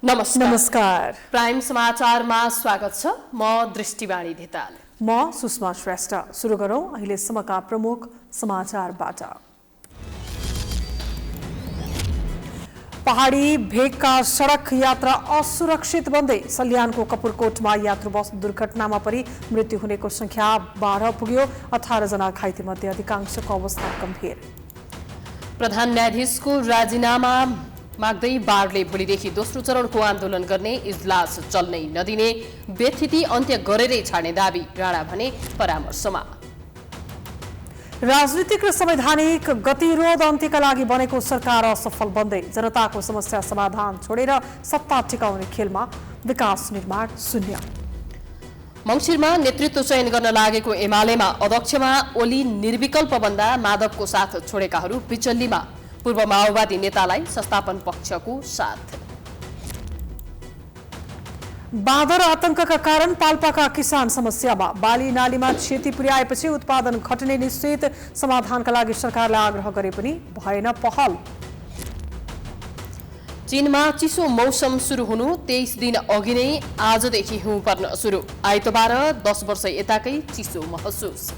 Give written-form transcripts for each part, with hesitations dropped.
नमस्कार। प्राइम समाचारमा स्वागत छ। म दृष्टिवाणी धिताल। म सुषमा श्रेष्ठ। सुरु गरौं अहिलेसम्मका प्रमुख समाचारबाट। पहाडी भेगका सडक यात्रा असुरक्षित बन्दै सल्यानको कपुरकोटमा यात्रु बस दुर्घटनामा परि मृत्यु हुनेको संख्या 12 पुग्यो। 18 जना घाइते मध्ये अधिकांशको अवस्था गम्भीर। प्रधान न्यायाधीशको राजीनामा माग्दै बारले भोलिदेखि दोस्रो चरणको आन्दोलन गर्ने, इजलास चल्नै नदिने, व्यथिति अन्त्य गरेरै छाड्ने दाबी। राणा भने परामर्शमा। राजनीतिक र संवैधानिक गतिरोध अन्त्यका लागि बनेको सरकार असफल बन्दै जनताको समस्या समाधान छोडेर सत्ता टिकाउने खेलमा विकास निर्माण शून्य। मङ्सिरमा नेतृत्व चयन गर्न लागेको एमालेमा अध्यक्षमा ओली निर्विकल्प बन्दा माधवको साथ छोडेकाहरू बिचल्लीमा। पूर्व माओवादी नेतालाई संस्थापन पक्षको साथ। बाँदर आतंकका कारण पाल्पाका किसान समस्यामा। बाली नालीमा क्षति पुर्याएपछि उत्पादन घट्ने निश्चित। समाधानका लागि सरकारलाई आग्रह गरे पनि भएन पहल। चीनमा चिसो मौसम सुरु हुनु 23 दिन अघि नै आजदेखि हिउँ पर्न सुरु। आइतबार 10 वर्ष यताकै चिसो महसुस।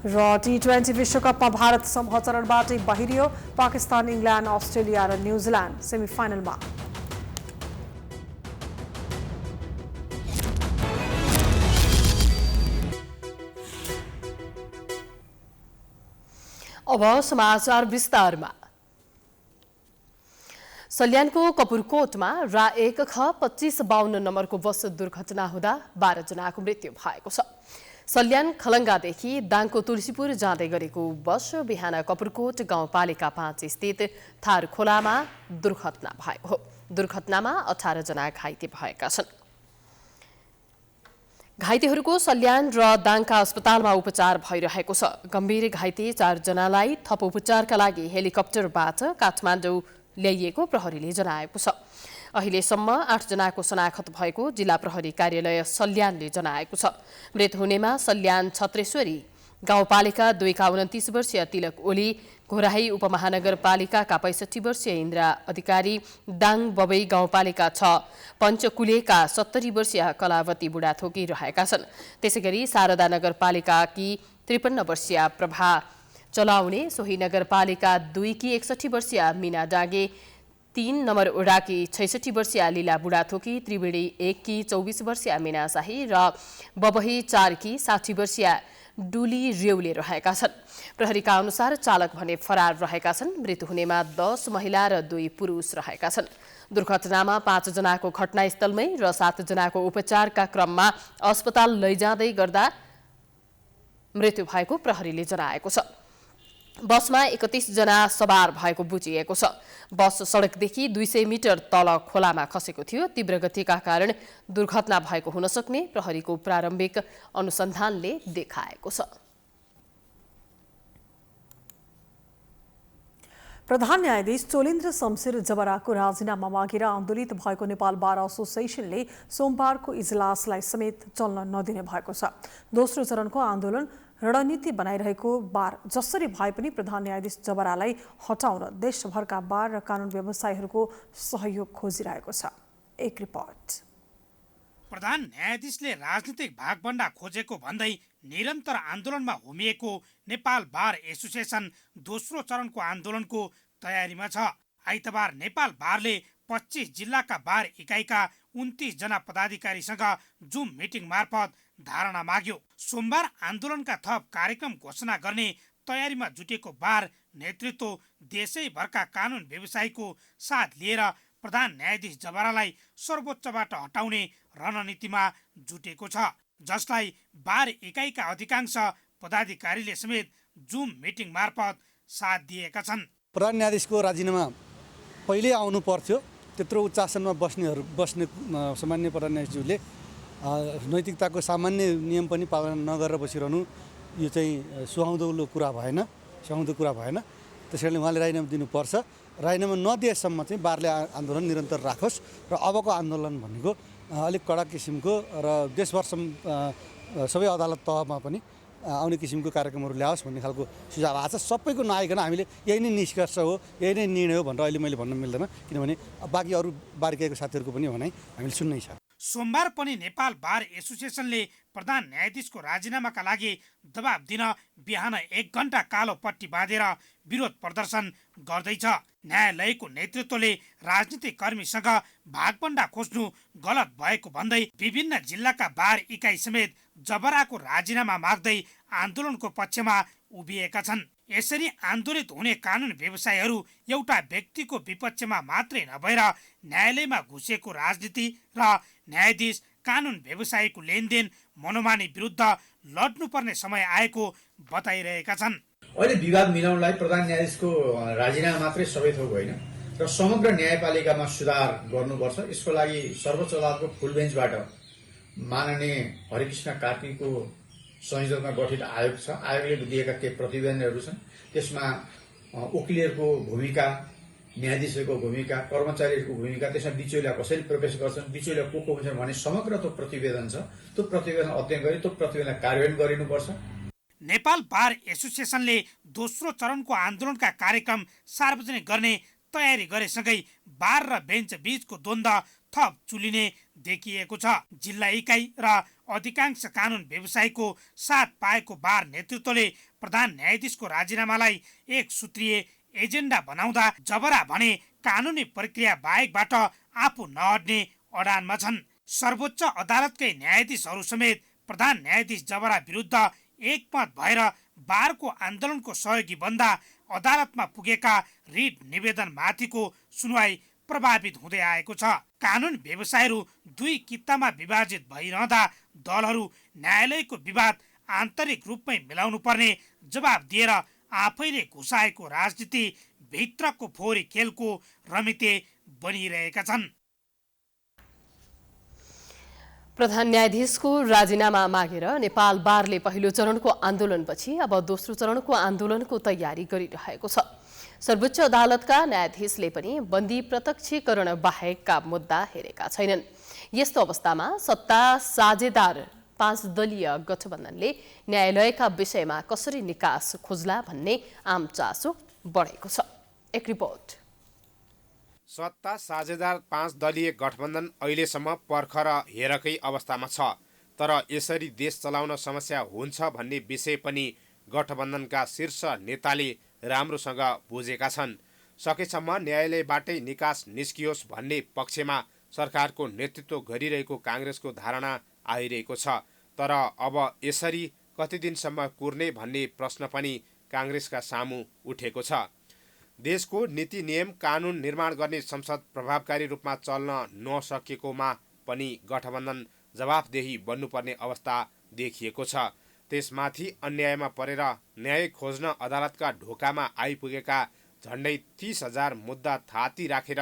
र T20 विश्वकपमा भारत समूह चरणबाटै बाहिरियो। पाकिस्तान, इङ्ल्यान्ड, अस्ट्रेलिया र न्युजिल्यान्ड सेमिफाइनलमा। अब समाचार विस्तारमा। सल्यानको कपुरकोटमा रा 1 ख 2552 नम्बरको बस दुर्घटना हुँदा 12 जनाको मृत्यु भएको छ। सल्यान खलङ्गादेखि दाङको तुलसीपुर जाँदै गरेको बस बिहान कपुरकोट गाउँपालिका 5 स्थित थार खोलामा दुर्घटना भएको हो। दुर्घटनामा 18 जना घाइते भएका छन्। घाइतेहरूको सल्यान र दाङका अस्पतालमा उपचार भइरहेको छ। गम्भीर घाइते 4 जनालाई थप उपचारका लागि हेलिकप्टरबाट काठमाडौँ ल्याइएको प्रहरीले जनाएको छ। अहिलेसम्म 8 जनाको शनाखत भएको जिल्ला प्रहरी कार्यालय सल्यानले जनाएको छ। मृत हुनेमा सल्यान छत्रेश्वरी गाउँपालिका 2 का 29 वर्षीय तिलक ओली, घोराही उपमहानगरपालिकाका 65 वर्षीय इन्द्रा अधिकारी, दाङ बबई गाउँपालिका 6 पञ्चकुलेका 70 वर्षीय कलावती बुढाथोकी रहेका छन्। त्यसैगरी शारदा नगरपालिकाकी 53 वर्षीय प्रभा चलाउने, सोही नगरपालिका 2 की 61 वर्षीय मीना डाँगे, 3 नम्बर ओडाकी 66 वर्षीय लीला बुढाथोकी, त्रिवेणी 1 की 24 वर्षीय मीना शाही र बबही 4 की 60 वर्षीय डुली रेउले रहेका छन्। प्रहरीका अनुसार चालक भने फरार रहेका छन्। मृत्यु हुनेमा 10 महिला र 2 पुरुष रहेका छन्। दुर्घटनामा 5 जनाको घटनास्थलमै र 7 जनाको उपचारका क्रममा अस्पताल लैजाँदै गर्दा मृत्यु भएको प्रहरीले जनाएको छ। बसमा 31 जना सवार भएको बुझिएको छ। बस सडकदेखि 200 मिटर तल खोलामा खसेको थियो। तीव्र गतिका कारण दुर्घटना भएको हुन सक्ने प्रहरीको प्रारम्भिक अनुसन्धानले देखाएको छ। प्रधान न्यायाधीश चोलेन्द्र शमशेर जबराको राजीनामा मागेर आन्दोलित भएको नेपाल बार एसोसिएसनले सोमबारको इजलासलाई समेत चल्न नदिने भएको छ। दोस्रो चरणको आन्दोलन रणनीति बनाइरहेको बार जसरी भए पनि प्रधान न्यायाधीश जबरालाई हटाउन देशभरका बार र कानुन व्यवसायीहरूको सहयोग खोजिरहेको छ। एक रिपोर्ट। प्रधान न्यायाधीशले राजनीतिक भागभण्डा खोजेको भन्दै निरन्तर आन्दोलनमा होमिएको नेपाल बार एसोसिएसन दोस्रो चरणको आन्दोलनको तयारीमा छ। आइतबार नेपाल बारले 25 जिल्लाका बार इकाइका 29 जना पदाधिकारीसँग जुम मिटिङ मार्फत धारणा माग्यो। सोमबार आन्दोलनका थप कार्यक्रम घोषणा गर्ने तयारीमा जुटेको बार नेतृत्व देशैभरका कानुन व्यवसायीको साथ लिएर प्रधान न्यायाधीश जबरालाई सर्वोच्चबाट हटाउने रणनीतिमा जुटेको छ, जसलाई बार इकाइका अधिकांश पदाधिकारीले समेत जुम मिटिङ मार्फत साथ दिएका छन्। प्रधान न्यायाधीशको राजीनामा पहिले आउनु पर्थ्यो। त्यत्रो उच्च आसनमा बस्ने सामान्य प्रधान न्यायाधीशज्यूले नैतिकताको सामान्य नियम पनि पालना नगरेर बसिरहनु यो चाहिँ सुहाउँदो कुरा भएन। त्यसैले उहाँले राजीनामा दिनुपर्छ। राजीनामा नदिएसम्म चाहिँ बारले आन्दोलन निरन्तर राखोस् र अबको आन्दोलन भनेको अलिक कडा किसिमको र देशभर सबै अदालत तहमा पनि आउने किसिमको कार्यक्रमहरू ल्याओस् भन्ने खालको सुझाव आएको छ। सबैको नआइकन हामीले यही नै निष्कर्ष हो, यही नै निर्णय हो भनेर अहिले मैले भन्न मिल्दैन, किनभने बाँकी अरू बारीकाको साथीहरूको पनि भनाइ हामीले सुन्नै छ। सोमबार पनि नेपाल बार एसोसिएसनले प्रधान न्यायाधीशको राजीनामाका लागि दबाब दिन बिहान 1 घण्टा कालो पट्टी बाँधेर विरोध प्रदर्शन गर्दैछ। न्यायालयको नेतृत्वले राजनीतिक कर्मीसँग भागभण्डा खोज्नु गलत भएको भन्दै विभिन्न जिल्लाका बार इकाइ समेत जबराको राजीनामा माग्दै आन्दोलनको पक्षमा उभिएका छन्। यसरी आन्दोलित हुने कानुन व्यवसायीहरू एउटा व्यक्तिको विपक्षमा मात्रै नभएर न्यायालयमा घुसेको राजनीति र न्यायाधीश कानुन व्यवसायीको लेनदेन मनोमानी विरुद्ध लड्नुपर्ने समय आएको बताइरहेका छन्। अहिले विवाद मिलाउनलाई प्रधान न्यायाधीशको राजीनामा मात्रै सबै थोक होइन र समग्र न्यायपालिकामा सुधार गर्नुपर्छ। यसको लागि सर्वोच्च अदालतको फुल बेन्चबाट माननीय हरिकृष्ण कार्कीको संयोजकमा गठित आयोग छ। आयोगले दिएका केही प्रतिवेदनहरू छन्, त्यसमा वकिलहरूको भूमिका, न्यायाधीशहरूको भूमिका, कर्मचारीहरूको भूमिका, त्यसमा बिचौलिया कसरी प्रवेश गर्छन्, बिचौलिया को हुन्छन् भन्ने समग्र त्यो प्रतिवेदन छ। त्यो प्रतिवेदन अध्ययन गरी त्यो प्रतिवेदनलाई कार्यान्वयन गरिनुपर्छ। नेपाल बार एसोसिएसनले दोस्रो चरणको आन्दोलनका कार्यक्रम सार्वजनिक गर्ने तयारी गरेसँगै बार र बेन्च बीचको द्वन्द्व थप चुलिने देखिएको छ। जिल्ला इकाइ र अधिकांश कानुन व्यवसायीको साथ पाएको बार नेतृत्वले प्रधान न्यायाधीशको राजीनामालाई एक सूत्रीय एजेन्डा बनाउँदा जबरा भने कानुनी प्रक्रिया बाहेकबाट आफू नहट्ने अडानमा छन्। सर्वोच्च अदालतकै न्यायाधीशहरू समेत प्रधान न्यायाधीश जबरा विरुद्ध एकमत भएर बारको आन्दोलनको सहयोगी बन्दा अदालतमा पुगेका रिट निवेदन माथिको सुनवाई प्रभावित हुँदै आएको छ। कानुन व्यवसायीहरू दुई कित्तामा विभाजित भइरहँदा दलहरू न्यायालयको विवाद आन्तरिक रूपमै मिलाउनु पर्ने जवाब दिएर आफैले घुसाएको राजनीति भित्रको फोहोरी खेलको रमिते बनिरहेका छन्। प्रधान न्यायाधीशको राजीनामा मागेर नेपाल बारले पहिलो चरणको आन्दोलनपछि अब दोस्रो चरणको आन्दोलनको तयारी गरिरहेको छ। सर्वोच्च अदालतका न्यायाधीशले पनि बन्दी प्रत्यक्षीकरण बाहेकका मुद्दा हेरेका छैनन्। यस्तो अवस्थामा सत्ता साझेदार 5 दलीय गठबन्धनले न्यायालयका विषयमा कसरी निकास खोज्ला भन्ने आम चासो बढेको छ। एक रिपोर्ट। सत्ता साझेदार 5 दलीय गठबन्धन अहिलेसम्म पर्ख र हेरकै अवस्थामा छ। तर यसरी देश चलाउन समस्या हुन्छ भन्ने विषय पनि गठबन्धनका शीर्ष नेताले राम्रोसँग बुझेका छन्। सकेसम्म न्यायालयबाटै निकास निस्कियोस् भन्ने पक्षमा सरकारको नेतृत्व गरिरहेको काङ्ग्रेसको धारणा आइरहेको छ। तर अब यसरी कति दिनसम्म कुर्ने भन्ने प्रश्न पनि काङ्ग्रेसका सामु उठेको छ। देशको नीति नियम कानुन निर्माण गर्ने संसद प्रभावकारी रूपमा चल्न नसकेकोमा पनि गठबन्धन जवाफदेही बन्नुपर्ने अवस्था देखिएको छ। त्यसमाथि अन्यायमा परेर न्याय खोज्न अदालतका ढोकामा आइपुगेका झन्डै 30,000 मुद्दा थाती राखेर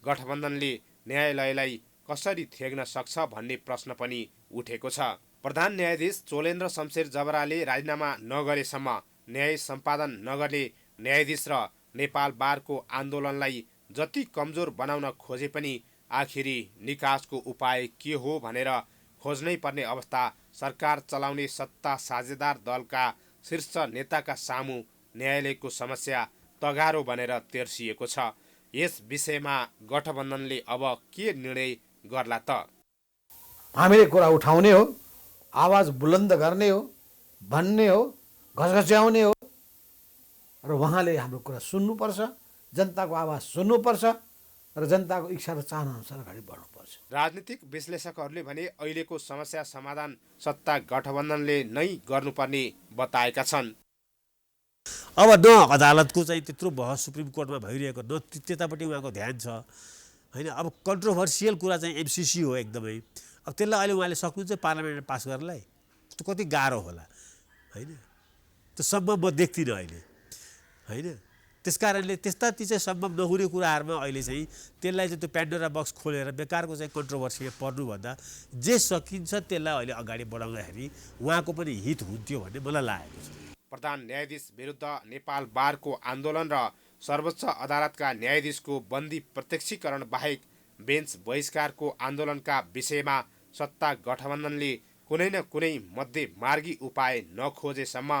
गठबन्धनले न्यायालयलाई कसरी थेग्न सक्छ भन्ने प्रश्न पनि उठेको छ। प्रधान न्यायाधीश चोलेन्द्र शमशेर जबराले राजीनामा नगरेसम्म न्याय सम्पादन नगर्ने न्यायाधीश र नेपाल बारको आन्दोलनलाई जति कमजोर बनाउन खोजे पनि आखिरी निकासको उपाय के हो भनेर खोज्नै पर्ने अवस्था सरकार चलाउने सत्ता साझेदार दलका शीर्ष नेताका सामु न्यायालयको समस्या तगारो बनेर तेर्सिएको छ। यस विषयमा गठबन्धनले अब के निर्णय गर्ला त? हामीले कुरा उठाउने हो, आवाज बुलन्द गर्ने हो, भन्ने हो, घसघस्याउने हो र उहाँले हाम्रो कुरा सुन्नुपर्छ, जनताको आवाज सुन्नुपर्छ र जनताको इच्छा र चाहना अनुसार अगाडि बढ्नुपर्छ। राजनीतिक विश्लेषकहरूले भने अहिलेको समस्या समाधान सत्ता गठबन्धनले नै गर्नुपर्ने बताएका छन्। अब न अदालतको चाहिँ त्यत्रो बहस सुप्रिम कोर्टमा भइरहेको न त्यतापट्टि उहाँको ध्यान छ होइन। अब कन्ट्रोभर्सियल कुरा चाहिँ एमसिसी हो एकदमै। अब त्यसलाई अहिले उहाँले सक्नुहुन्छ पार्लियामेन्टमा पास गर्नलाई? त्यो कति गाह्रो होला होइन, त्यो सम्भव म देख्दिनँ अहिले होइन। त्यस कारणले त्यस्ता ती चाहिँ सम्भव नहुने कुराहरूमा अहिले चाहिँ त्यसलाई चाहिँ त्यो प्यान्डोरा बक्स खोलेर बेकारको चाहिँ कन्ट्रोभर्सीमा पर्नुभन्दा जे सकिन्छ त्यसलाई अहिले अगाडि बढाउँदाखेरि उहाँको पनि हित हुन्थ्यो भन्ने मलाई लागेको छ। प्रधान न्यायाधीश विरुद्ध नेपाल बारको आन्दोलन र सर्वोच्च अदालतका न्यायाधीशको बन्दी प्रत्यक्षीकरण बाहेक बेन्च बहिष्कारको आन्दोलनका विषयमा सत्ता गठबन्धनले कुनै न कुनै मध्यमार्गी उपाय नखोजेसम्म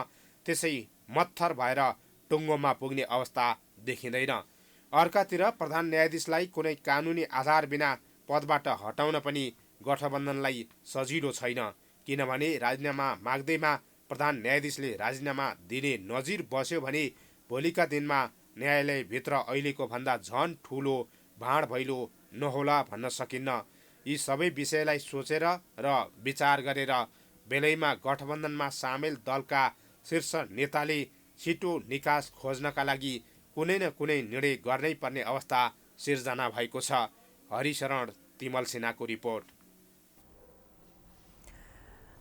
त्यसै मत्थर भएर टुङ्गोमा पुग्ने अवस्था देखिँदैन। अर्कातिर प्रधान न्यायाधीशलाई कुनै कानुनी आधार बिना पदबाट हटाउन पनि गठबन्धनलाई सजिलो छैन, किनभने राजीनामा माग्दैमा प्रधान न्यायाधीशले राजीनामा दिने नजिर बस्यो भने भोलिका दिनमा न्यायालयभित्र अहिलेको भन्दा झन ठुलो भाँड भैलो नहोला भन्न सकिन्न। यी सबै विषयलाई सोचेर र विचार गरेर बेलैमा गठबन्धनमा सामेल दलका शीर्ष नेताले छिटो निकास खोज्नका लागि कुनै न कुनै निर्णय गर्नै पर्ने अवस्था सिर्जना भएको छ। हरिशरण तिमल सिन्हाको रिपोर्ट।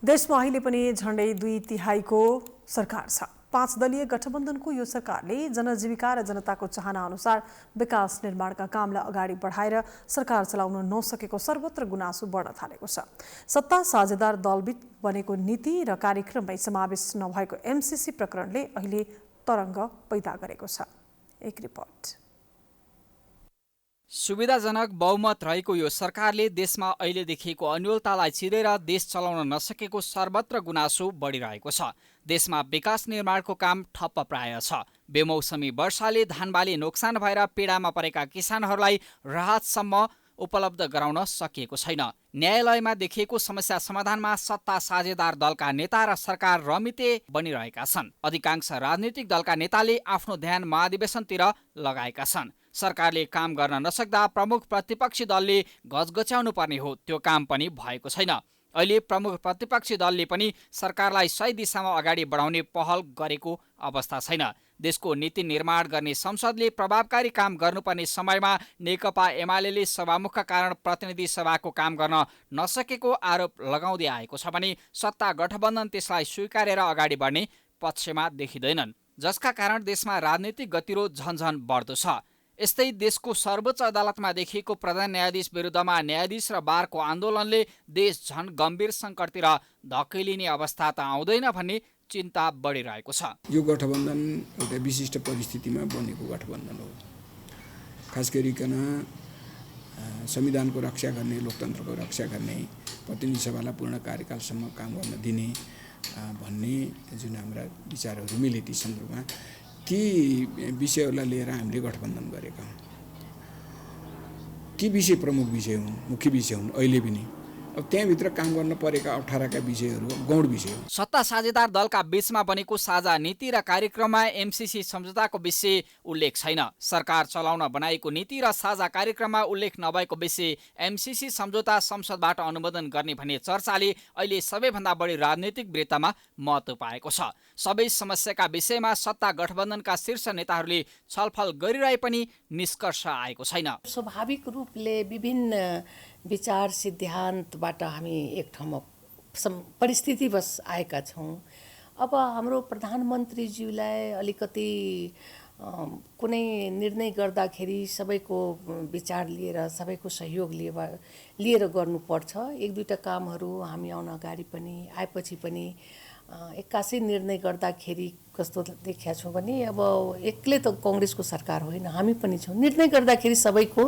देशमा अहिले पनि झण्डै 2/3 सरकार छ। 5 दलीय गठबन्धनको यो सरकारले जनजीविका र जनताको चाहना अनुसार विकास निर्माणका कामलाई अगाडि बढाएर सरकार चलाउन नसकेको सर्वत्र गुनासो बढ्न थालेको छ। सत्ता साझेदार दलबीच बनेको नीति र कार्यक्रममै समावेश नभएको एमसीसी प्रकरणले अहिले तरङ्ग पैदा गरेको छ। एक रिपोर्ट। सुविधाजनक बहुमत रहेको यो सरकारले देशमा अहिले देखिएको अन्योलतालाई चिरेर देश चलाउन नसकेको सर्वत्र गुनासो बढिरहेको छ। देशमा विकास निर्माणको काम ठप्प प्राय छ। बेमौसमी वर्षाले धानबाली नोक्सान भएर पीडामा परेका किसानहरूलाई राहतसम्म उपलब्ध गराउन सकिएको छैन। न्यायालयमा देखिएको समस्या समाधानमा सत्ता साझेदार दलका नेता र सरकार रमिते बनिरहेका छन्। अधिकांश राजनीतिक दलका नेताले आफ्नो ध्यान महाधिवेशनतिर लगाएका छन्। सरकारले काम गर्न नसक्दा प्रमुख प्रतिपक्षी दलले गजगच्याउनु पर्ने हो, त्यो काम पनि भएको छैन। अहिले प्रमुख प्रतिपक्षी दलले पनि सरकारलाई सही दिशामा अगाडि बढाउने पहल गरेको अवस्था छैन। देशको नीति निर्माण गर्ने संसदले प्रभावकारी काम गर्नुपर्ने समयमा नेकपा एमाले सभामुखका कारण प्रतिनिधि सभाको काम गर्न नसकेको आरोप लगाउँदै आएको छ भने सत्ता गठबन्धन त्यसलाई स्वीकारेर अगाडि बढ्ने पक्षमा देखिँदैनन्, जसका कारण देशमा राजनीतिक गतिरोध झनझन बढ्दो छ। यस्तै देशको सर्वोच्च अदालतमा देखिएको प्रधान न्यायाधीश विरुद्धमा न्यायाधीश र बारको आन्दोलनले देश झन गम्भीर सङ्कटतिर धकेलिने अवस्था त आउँदैन भन्ने चिन्ता बढिरहेको छ। यो गठबन्धन एउटा विशिष्ट परिस्थितिमा बनेको गठबन्धन हो। खास गरिकन संविधानको रक्षा गर्ने, लोकतन्त्रको रक्षा गर्ने, प्रतिनिधि सभालाई पूर्ण कार्यकालसम्म काम गर्न दिने भन्ने जुन हाम्रा विचारहरू मिले ती सन्दर्भमा ती विषयहरूलाई लिएर हामीले गठबन्धन गरेका हौँ। ती विषय प्रमुख विषय हुन्, मुख्य विषय हुन् अहिले पनि। अब त्यहाँभित्र काम गर्न परेका 18 विषयहरू गौण विषय हुन्। सत्ता साझेदार दलका बीचमा बनेको साझा नीति र कार्यक्रममा एमसीसी सम्झौताको विषय उल्लेख छैन। सरकार चलाउन बनाएको नीति र साझा कार्यक्रममा उल्लेख नभएको विषय एमसीसी सम्झौता संसदबाट अनुमोदन गर्ने भन्ने चर्चाले अहिले सबैभन्दा बढी राजनीतिक वृत्तमा महत्त्व पाएको छ। सबै समस्याका विषयमा सत्ता गठबन्धनका शीर्ष नेताहरूले छलफल गरिरहे पनि निष्कर्ष आएको छैन। स्वाभाविक रूपले विभिन्न विचार सिद्धान्तबाट हामी एक ठाउँमा परिस्थितिवश आएका छौँ। अब हाम्रो प्रधानमन्त्रीज्यूलाई अलिकति कुनै निर्णय गर्दाखेरि सबैको विचार लिएर, सबैको सहयोग लिएर गर्नुपर्छ। एक दुईवटा कामहरू हामी आउन अगाडि पनि आएपछि पनि एक्कासी निर्णय गर्दाखेरि कस्तो देखिया छौँ भने अब एक्लै त काङ्ग्रेसको सरकार होइन, हामी पनि छौँ। निर्णय गर्दाखेरि सबैको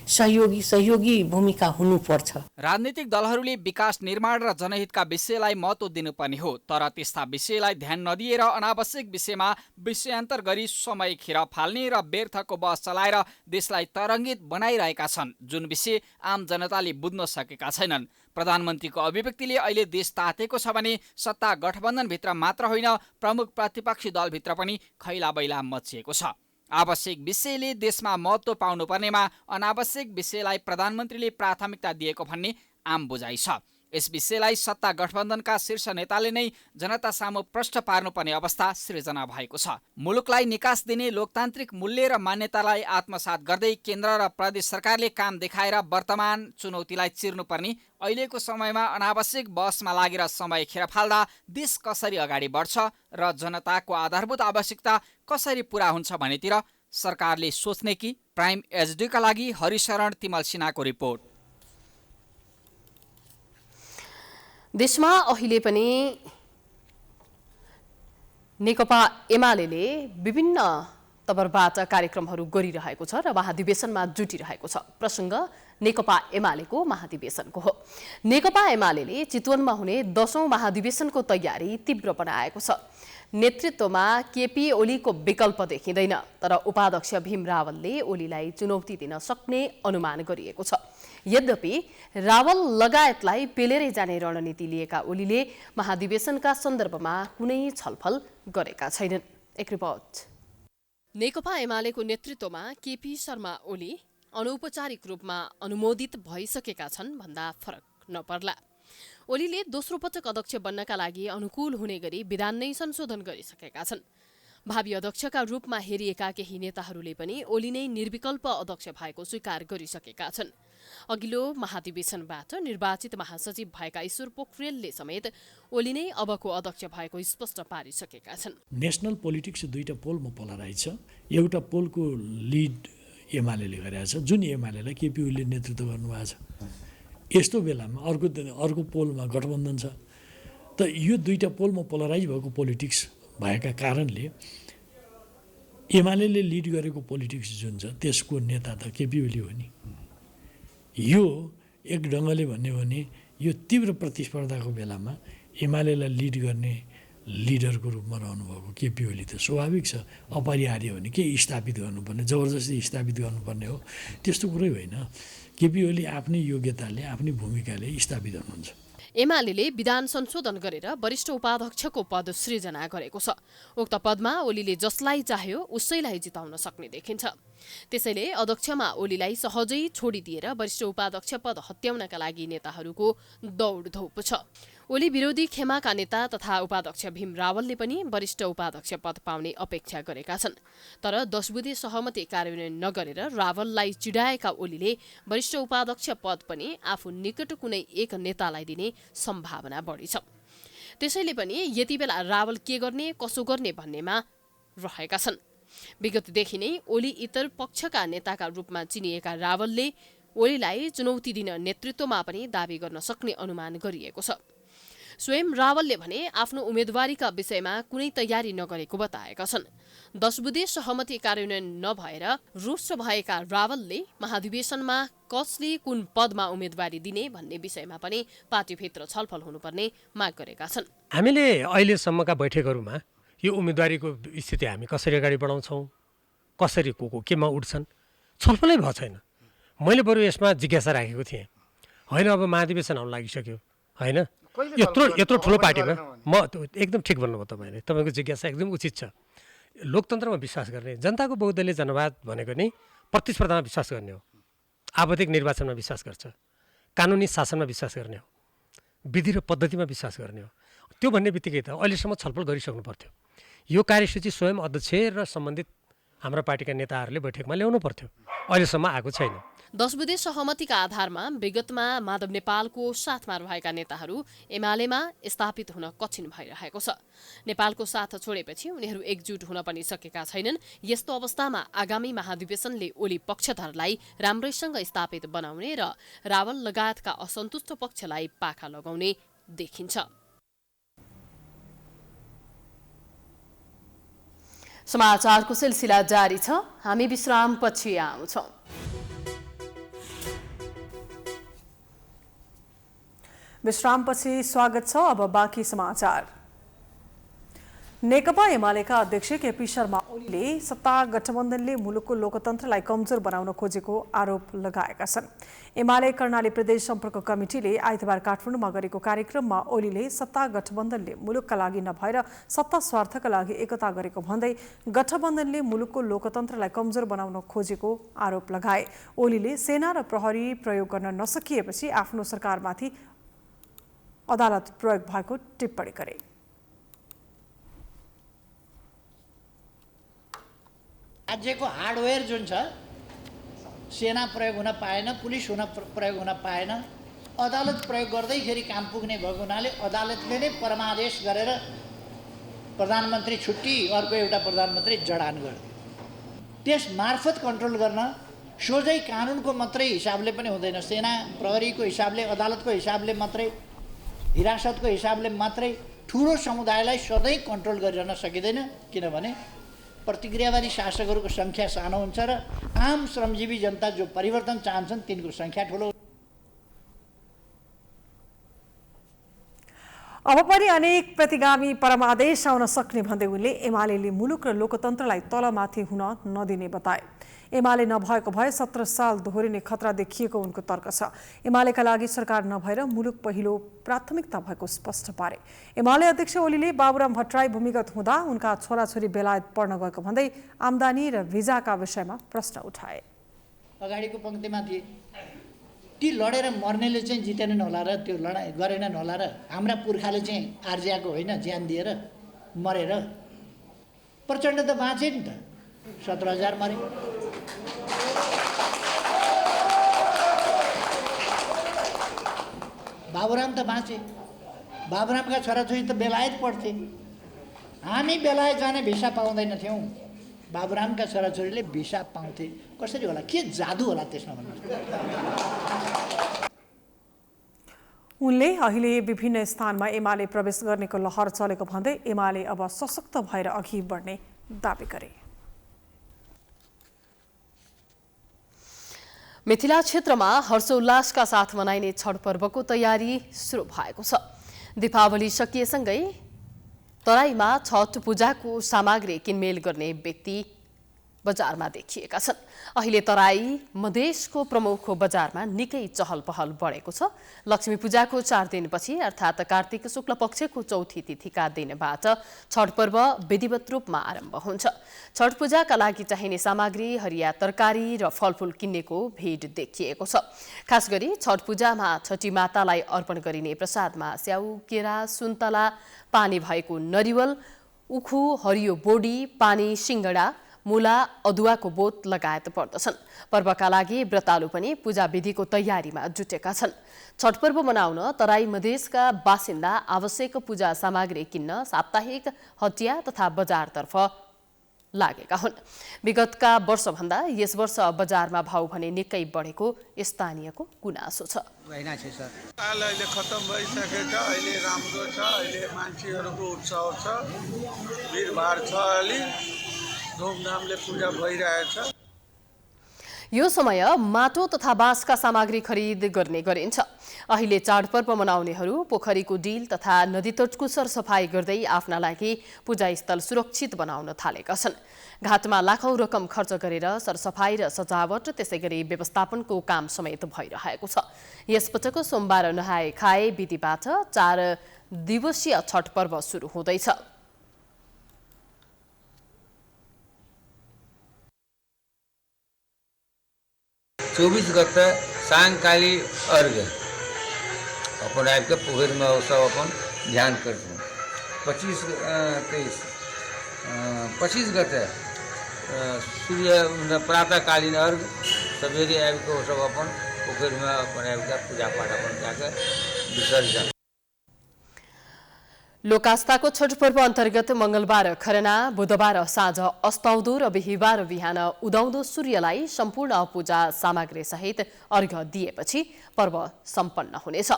सहयोगी भूमिका हुनुपर्छ। राजनीतिक दलहरूले विकास निर्माण र जनहितका विषयलाई महत्त्व दिनुपर्ने हो, तर त्यस्ता विषयलाई ध्यान नदिएर अनावश्यक विषयमा विषयान्तर गरी समय खेर फाल्ने र व्यर्थको बस चलाएर देशलाई तरङ्गित बनाइरहेका छन्, जुन विषय आम जनताले बुझ्न सकेका छैनन्। प्रधानमन्त्रीको अभिव्यक्तिले अहिले देश तातेको छ भने सत्ता गठबन्धनभित्र मात्र होइन, प्रमुख प्रतिपक्षी दलभित्र पनि खैलाबैला मचिएको छ। आवश्यक विषयले देशमा महत्त्व पाउनुपर्नेमा अनावश्यक विषयलाई प्रधानमन्त्रीले प्राथमिकता दिएको भन्ने आम बुझाइ छ। यस विषयलाई सत्ता गठबन्धनका शीर्ष नेताले नै जनता सामु प्रश्न पार्नुपर्ने अवस्था सृजना भएको छ। मुलुकलाई निकास दिने लोकतान्त्रिक मूल्य र मान्यतालाई आत्मसात गर्दै केन्द्र र प्रदेश सरकारले काम देखाएर वर्तमान चुनौतीलाई चिर्नुपर्ने अहिलेको समयमा अनावश्यक बहसमा लागेर समय खेर फाल्दा देश कसरी अगाडि बढ्छ र जनताको आधारभूत आवश्यकता कसरी पूरा हुन्छ भनेतिर सरकारले सोच्ने कि? प्राइम एचडीका लागि हरिशरण तिमल सिन्हाको रिपोर्ट। देशमा अहिले पनि नेकपा एमाले विभिन्न तवरबाट कार्यक्रमहरू गरिरहेको छ र महाधिवेशनमा जुटिरहेको छ। प्रसङ्ग नेकपा एमालेको महाधिवेशनको हो। नेकपा एमालेले चितवनमा हुने 10औं महाधिवेशनको तयारी तीव्र बनाएको छ। नेतृत्वमा केपी ओलीको विकल्प देखिँदैन, तर उपाध्यक्ष भीम रावलले ओलीलाई चुनौती दिन सक्ने अनुमान गरिएको छ। यद्यपि रावल लगायतलाई पेलेरै जाने रणनीति लिएका ओलीले महाधिवेशनका सन्दर्भमा कुनै छलफल गरेका छैनन्। एक रिपोर्ट। नेकपा एमालेको नेतृत्वमा केपी शर्मा ओली अनौपचारिक रूपमा अनुमोदित भइसकेका छन् भन्दा फरक नपर्ला। ओलीले दोस्रो पटक अध्यक्ष बन्नका लागि अनुकूल हुने गरी विधान नै संशोधन गरिसकेका छन्। भावी अध्यक्षका रूपमा हेरिएका केही नेताहरूले पनि ओली नै निर्विकल्प अध्यक्ष भएको स्वीकार गरिसकेका छन्। अघिल्लो महाधिवेशनबाट निर्वाचित महासचिव भएका ईश्वर पोखरेलले समेत ओली नै अबको अध्यक्ष भएको स्पष्ट पारिसकेका छन्। नेसनल पोलिटिक्स दुईटा पोलमा पोलराइज छ। एउटा पोलको लिड एमालेले गरेको छ, जुन एमालेलाई केपी ओलीले नेतृत्व गर्नुभएको छ। यस्तो बेलामा अर्को पोलमा गठबन्धन छ। त यो दुईटा पोलमा पोलराइज भएको पोलिटिक्स भएका कारणले एमालेले लिड गरेको पोलिटिक्स जुन छ त्यसको नेता त केपी ओली हो नि। यो एक ढङ्गले भन्यो भने यो तीव्र प्रतिस्पर्धाको बेलामा एमालेलाई लिड गर्ने लिडरको रूपमा रहनुभएको केपी ओली त स्वाभाविक छ। अपरिहार्य हो भने के स्थापित गर्नुपर्ने, जबरजस्ती स्थापित गर्नुपर्ने हो, त्यस्तो कुरै होइन। केपी ओली आफ्नै योग्यताले आफ्नै भूमिकाले स्थापित हुनुहुन्छ। एमाले विधान संशोधन गरेर वरिष्ठ उपाध्यक्षको पद सृजना गरेको छ। उक्त पदमा ओलीले जसलाई चाह्यो उसैलाई जिताउन सक्ने देखिन्छ। त्यसैले अध्यक्षमा ओलीलाई सहजै छोडिदिएर वरिष्ठ उपाध्यक्ष पद हत्याउनका लागि नेताहरूको दौडधौप छ। ओली विरोधी खेमाका नेता तथा उपाध्यक्ष भीम रावलले पनि वरिष्ठ उपाध्यक्ष पद पाउने अपेक्षा गरेका छन्। तर 10 बुँदे सहमति कार्यान्वयन नगरेर रावललाई चिडाएका ओलीले वरिष्ठ उपाध्यक्ष पद पनि आफू निकट कुनै एक नेतालाई दिने सम्भावना बढी छ। त्यसैले पनि यति बेला रावल के गर्ने कसो गर्ने भन्नेमा रहेका छन्। विगतदेखि नै ओली इतर पक्षका नेताका रूपमा चिनिएका रावलले ओलीलाई चुनौती दिन नेतृत्वमा पनि दावी गर्न सक्ने अनुमान गरिएको छ। स्वयं रावलले भने आफ्नो उम्मेदवारीका विषयमा कुनै तयारी नगरेको बताएका छन्। 10 बुँदे सहमति कार्यान्वयन नभएर रुष्ट भएका रावलले महाधिवेशनमा कसले कुन पदमा उम्मेदवारी दिने भन्ने विषयमा पनि पार्टीभित्र छलफल हुनुपर्ने माग गरेका छन्। हामीले अहिलेसम्मका बैठकहरूमा यो उम्मेदवारीको स्थिति हामी कसरी अगाडि बढाउँछौँ, कसरी को केमा उठ्छन्, छलफलै भएको छैन। मैले बरु यसमा जिज्ञासा राखेको थिएँ, होइन अब महाधिवेशन आउन लागिसक्यो, होइन यत्रो ठुलो पार्टीमा म एकदम ठिक भन्नुभयो तपाईँले, तपाईँको जिज्ञासा एकदम उचित छ। लोकतन्त्रमा विश्वास गर्ने, जनताको बहुदलीय जनवाद भनेको नै प्रतिस्पर्धामा विश्वास गर्ने हो, आवधिक निर्वाचनमा विश्वास गर्छ, कानुनी शासनमा विश्वास गर्ने हो, विधि र पद्धतिमा विश्वास गर्ने हो। त्यो भन्ने बित्तिकै त अहिलेसम्म छलफल गरिसक्नु पर्थ्यो। यो कार्यसूची स्वयं अध्यक्ष र सम्बन्धित हाम्रा पार्टीका नेताहरूले बैठकमा ल्याउनु पर्थ्यो, अहिलेसम्म आएको छैन। 10 बुँदे सहमतिका आधारमा विगतमा माधव नेपालको साथमा रहेका नेताहरू एमालेमा स्थापित हुन कठिन भइरहेको छ। नेपालको साथ छोडेपछि उनीहरू एकजुट हुन पनि सकेका छैनन्। यस्तो अवस्थामा आगामी महाधिवेशनले ओली पक्षधरलाई राम्रैसँग स्थापित बनाउने र रावल लगायतका असन्तुष्ट पक्षलाई पाखा लगाउने देखिन्छ। समाचारको सिलसिला जारी छ, हामी विश्रामपछि आउँछौँ। विश्रामपछि स्वागत छ। अब बाँकी समाचार। नेकपा एमालेका अध्यक्ष केपी शर्मा ओलीले सत्ता गठबन्धनले मुलुकको लोकतन्त्रलाई कमजोर बनाउन खोजेको आरोप लगाएका छन्। एमाले कर्णाली प्रदेश सम्पर्क कमिटीले आइतबार काठमाडौँमा गरेको कार्यक्रममा ओलीले सत्ता गठबन्धनले मुलुकका लागि नभएर सत्ता स्वार्थका लागि एकता गरेको भन्दै गठबन्धनले मुलुकको लोकतन्त्रलाई कमजोर बनाउन खोजेको आरोप लगाए। ओलीले सेना र प्रहरी प्रयोग गर्न नसकिएपछि आफ्नो सरकारमाथि अदालत प्रयोग भएको टिप्पणी गरे। राज्यको हार्डवेयर जुन छ, सेना प्रयोग हुन पाएन, पुलिस प्रयोग हुन पाएन, अदालत प्रयोग गर्दैखेरि काम पुग्ने भएको हुनाले अदालतले नै परमादेश गरेर प्रधानमन्त्री छुट्टी अर्को एउटा प्रधानमन्त्री जडान गरिदियो। त्यस मार्फत कन्ट्रोल गर्न सोझै कानुनको मात्रै हिसाबले पनि हुँदैन, सेना प्रहरीको हिसाबले, अदालतको हिसाबले मात्रै, हिरासतको हिसाबले मात्रै ठुलो समुदायलाई सधैँ कन्ट्रोल गरिरहन सकिँदैन। किनभने प्रतिक्रियावादी शासकहरूको सङ्ख्या सानो हुन्छ र आम श्रमजीवी जनता जो परिवर्तन चाहन्छन् तिनको सङ्ख्या ठुलो। अब पनि अनेक प्रतिगामी परमादेश आउन सक्ने भन्दै उनले एमाले मुलुक र लोकतन्त्रलाई तलमाथि हुन नदिने बताए। एमाले नभएको भए 17 साल दोहोरिने खतरा देखिएको उनको तर्क छ। एमालेका लागि सरकार नभएर मुलुक पहिलो प्राथमिकता भएको स्पष्ट पारे। एमाले अध्यक्ष ओलीले बाबुराम भट्टराई भूमिगत हुँदा उनका छोराछोरी बेलायत पढ्न गएको भन्दै आम्दानी र भिजाका विषयमा प्रश्न उठाए। अगाडिको पङ्क्तिमा थिए ती लडेर मर्नेले चाहिँ जितेनन् होला र त्यो लडाइँ गरेनन् होला र हाम्रा पुर्खाले चाहिँ आर्जियाको होइन ज्यान दिएर मरेर। प्रचण्ड त बाँचे नि त, 17,000 मरे। बाबुराम त बाँचे, बाबुरामका छोराछोरी त बेलायत पढ्थे। हामी बेलायत जाने भिसा पाउँदैनथ्यौँ, बाबुरामका छोराछोरीले भिसा पाउँथे। कसरी होला, के जादु होला त्यसमा भन्नुहोस्। उनले अहिले विभिन्न स्थानमा एमाले प्रवेश गर्नेको लहर चलेको भन्दै एमाले अब सशक्त भएर अघि बढ्ने दावी गरे। मिथिला क्षेत्रमा हर्षोल्लासका साथ मनाइने छठ पर्वको तयारी सुरु भएको छ। दीपावली सकिएसँगै तराईमा छठ पूजाको सामग्री किनमेल गर्ने व्यक्ति बजारमा देखिएका छन्। अहिले तराई मधेसको प्रमुख बजारमा निकै चहल पहल बढेको छ। लक्ष्मी पूजाको 4 दिनपछि अर्थात् कार्तिक शुक्ल पक्षको चौथी तिथिका दिनबाट छठ पर्व विधिवत रूपमा आरम्भ हुन्छ। छठ पूजाका लागि चाहिने सामग्री, हरिया तरकारी र फलफूल किन्नेको भिड देखिएको छ। खास गरी छठ पूजामा छठी मातालाई अर्पण गरिने प्रसादमा स्याउ, केरा, सुन्तला, पानी भएको नरिवल, उखु, हरियो बोडी, पानी, सिङ्गडा, मुला, अदुवाको बोट लगायत पर्दछन्। पर्वका लागि व्रतालु पनि पूजा विधिको तयारीमा जुटेका छन्। छठ पर्व मनाउन तराई मधेसका बासिन्दा आवश्यक पूजा सामग्री किन्न साप्ताहिक हटिया तथा बजारतर्फ लागेका हुन्। विगतका वर्षभन्दा यस वर्ष बजारमा भाउ भने निकै बढेको स्थानीयको गुनासो छ। अहिले खत्तम भइसकेको छ, अहिले राम्रो छ, अहिले मान्छेहरूको उत्सव छ, भिडभाड छ, अलि धुमधामले पूजा भइरहेछ। यो समय माटो तथा बाँसका सामग्री खरिद गर्ने गरिन्छ। अहिले चाडपर्व मनाउनेहरू पोखरीको डिल तथा नदीतटको सरसफाई गर्दै आफ्ना लागि पूजास्थल सुरक्षित बनाउन थालेका छन्। घाटमा लाखौं रकम खर्च गरेर सरसफाई र सजावट त्यसै गरी व्यवस्थापनको काम समेत भइरहेको छ। यसपटक सोमबार नहाए खाए विधिबाट 4 दिवसीय छठ पर्व सुरु हुँदैछ। 24 गते सायंकाली अर्घ्य अपन आबि के पोखरि में सब अपन ध्यान करते। 25 गते सूर्य प्रातःकालीन अर्घ सवेरे आबि के सब अपन पोखरि में अपन आबि के पूजा पाठ अपन जाके विसर्जन। लोकास्ताको छठ पर्व अन्तर्गत मंगलबार खरना, बुधबार साँझ अस्ताउँदो र बिहिबार बिहान उदाउँदो सूर्यलाई सम्पूर्ण पूजा सामग्री सहित अर्घ्य दिएपछि पर्व सम्पन्न हुनेछ।